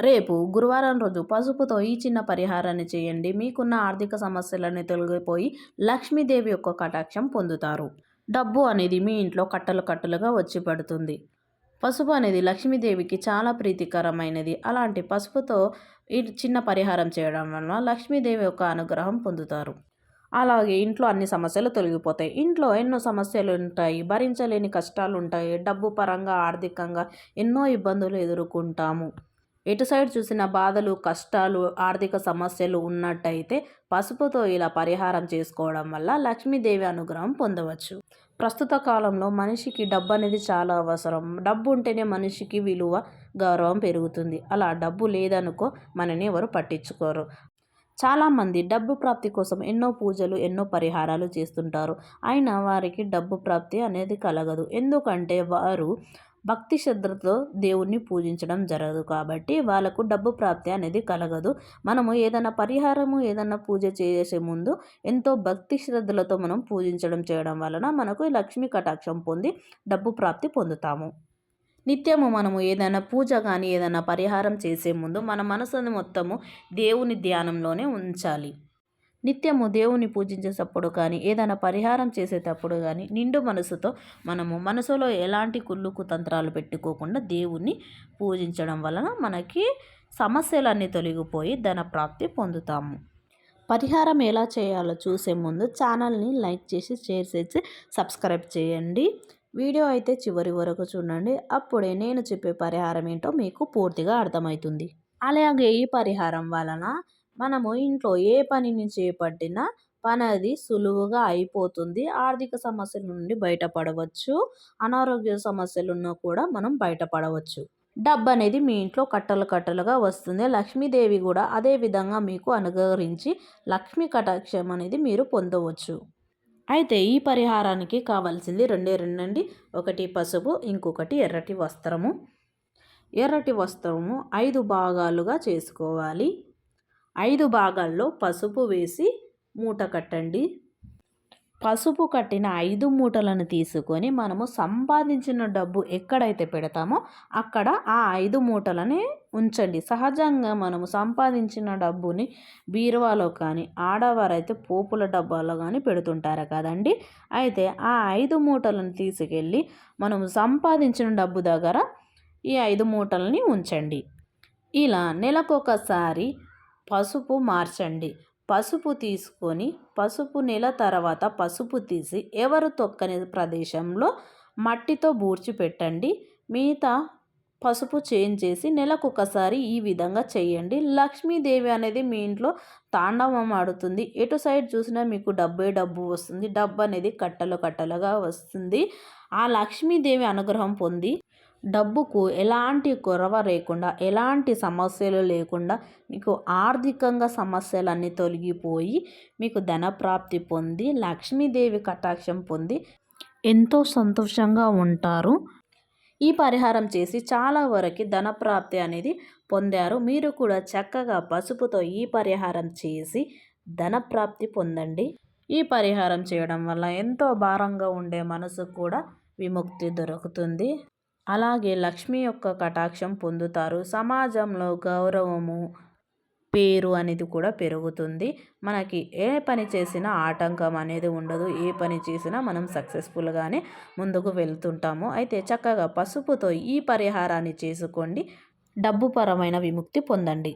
రేపు గురువారం రోజు పసుపుతో ఈ చిన్న పరిహారాన్ని చేయండి. మీకున్న ఆర్థిక సమస్యలన్నీ తొలగిపోయి లక్ష్మీదేవి యొక్క కటాక్షం పొందుతారు. డబ్బు అనేది మీ ఇంట్లో కట్టలు కట్టలుగా వచ్చి పడుతుంది. పసుపు అనేది లక్ష్మీదేవికి చాలా ప్రీతికరమైనది. అలాంటి పసుపుతో ఈ చిన్న పరిహారం చేయడం వలన లక్ష్మీదేవి యొక్క అనుగ్రహం పొందుతారు. అలాగే ఇంట్లో అన్ని సమస్యలు తొలగిపోతాయి. ఇంట్లో ఎన్నో సమస్యలు ఉంటాయి, భరించలేని కష్టాలు ఉంటాయి, డబ్బు పరంగా ఆర్థికంగా ఎన్నో ఇబ్బందులు ఎదుర్కొంటాము. ఎటు సైడ్ చూసిన బాధలు, కష్టాలు, ఆర్థిక సమస్యలు ఉన్నట్టయితే పసుపుతో ఇలా పరిహారం చేసుకోవడం వల్ల లక్ష్మీదేవి అనుగ్రహం పొందవచ్చు. ప్రస్తుత కాలంలో మనిషికి డబ్బు అనేది చాలా అవసరం. డబ్బు ఉంటేనే మనిషికి విలువ, గౌరవం పెరుగుతుంది. అలా డబ్బు లేదనుకో మనని ఎవరు పట్టించుకోరు. చాలామంది డబ్బు ప్రాప్తి కోసం ఎన్నో పూజలు, ఎన్నో పరిహారాలు చేస్తుంటారు. అయినా వారికి డబ్బు ప్రాప్తి అనేది కలగదు. ఎందుకంటే వారు భక్తి శ్రద్ధలతో దేవుణ్ణి పూజించడం జరగదు కాబట్టి వాళ్ళకు డబ్బు ప్రాప్తి అనేది కలగదు. మనము ఏదైనా పరిహారము, ఏదైనా పూజ చేసే ముందు ఎంతో భక్తి శ్రద్ధలతో మనం పూజించడం చేయడం వలన మనకు లక్ష్మీ కటాక్షం పొంది డబ్బు ప్రాప్తి పొందుతాము. నిత్యము మనము ఏదైనా పూజ కానీ ఏదైనా పరిహారం చేసే ముందు మన మనసుని మొత్తము దేవుని ధ్యానంలోనే ఉంచాలి. నిత్యము దేవుని పూజించేటప్పుడు కానీ ఏదైనా పరిహారం చేసేటప్పుడు కానీ నిండు మనసుతో మనము మనసులో ఎలాంటి కుళ్ళు కుతంత్రాలు పెట్టుకోకుండా దేవుణ్ణి పూజించడం వలన మనకి సమస్యలన్నీ తొలగిపోయి ధన ప్రాప్తి పొందుతాము. పరిహారం ఎలా చేయాలో చూసే ముందు ఛానల్ని లైక్ చేసి, షేర్ చేసి, సబ్స్క్రైబ్ చేయండి. వీడియో అయితే చివరి వరకు చూడండి. అప్పుడే నేను చెప్పే పరిహారం ఏంటో మీకు పూర్తిగా అర్థమవుతుంది. అలాగే ఈ పరిహారం వలన మనము ఇంట్లో ఏ పనిని చేపట్టినా పని అది సులువుగా అయిపోతుంది. ఆర్థిక సమస్యల నుండి బయటపడవచ్చు. అనారోగ్య సమస్యలున్నా కూడా మనం బయటపడవచ్చు. డబ్బు అనేది మీ ఇంట్లో కట్టలు కట్టలుగా వస్తుంది. లక్ష్మీదేవి కూడా అదే విధంగా మీకు అనుగ్రహించి లక్ష్మీ కటాక్షం అనేది మీరు పొందవచ్చు. అయితే ఈ పరిహారానికి కావాల్సింది రెండే రెండండి. ఒకటి పసుపు, ఇంకొకటి ఎర్రటి వస్త్రము. ఎర్రటి వస్త్రము 5 భాగాలుగా చేసుకోవాలి. 5 భాగాల్లో పసుపు వేసి మూట కట్టండి. పసుపు కట్టిన 5 మూటలను తీసుకొని మనము సంపాదించిన డబ్బు ఎక్కడైతే పెడతామో అక్కడ ఆ 5 మూటలని ఉంచండి. సహజంగా మనము సంపాదించిన డబ్బుని బీరువాలో కానీ, ఆడవారైతే పోపుల డబ్బాలో కానీ పెడుతుంటారు కదండి. అయితే ఆ 5 మూటలను తీసుకెళ్ళి మనము సంపాదించిన డబ్బు దగ్గర ఈ 5 మూటలని ఉంచండి. ఇలా నెలకొకసారి పసుపు మార్చండి. పసుపు తీసుకొని నెల తర్వాత పసుపు తీసి ఎవరు తొక్కని ప్రదేశంలో మట్టితో పూడ్చిపెట్టండి. మిగతా పసుపు చేంజ్ చేసి నెలకొకసారి ఈ విధంగా చేయండి. లక్ష్మీదేవి అనేది మీ ఇంట్లో తాండవం ఆడుతుంది. ఎటు సైడ్ చూసినా మీకు డబ్బు వస్తుంది. డబ్బు అనేది కట్టలు కట్టలుగా వస్తుంది. ఆ లక్ష్మీదేవి అనుగ్రహం పొంది డబ్బుకు ఎలాంటి కొరవ లేకుండా, ఎలాంటి సమస్యలు లేకుండా మీకు ఆర్థికంగా సమస్యలన్నీ తొలగిపోయి మీకు ధనప్రాప్తి పొంది లక్ష్మీదేవి కటాక్షం పొంది ఎంతో సంతోషంగా ఉంటారు. ఈ పరిహారం చేసి చాలా వరకు ధనప్రాప్తి అనేది పొందారు. మీరు కూడా చక్కగా పసుపుతో ఈ పరిహారం చేసి ధనప్రాప్తి పొందండి. ఈ పరిహారం చేయడం వల్ల ఎంతో భారంగా ఉండే మనసు కూడా విముక్తి దొరుకుతుంది. అలాగే లక్ష్మి యొక్క కటాక్షం పొందుతారు. సమాజంలో గౌరవము, పేరు అనేది కూడా పెరుగుతుంది. మనకి ఏ పని చేసినా ఆటంకం అనేది ఉండదు. ఏ పని చేసినా మనం సక్సెస్ఫుల్గానే ముందుకు వెళ్తుంటాము. అయితే చక్కగా పసుపుతో ఈ పరిహారాన్ని చేసుకోండి. డబ్బు పరమైన విముక్తి పొందండి.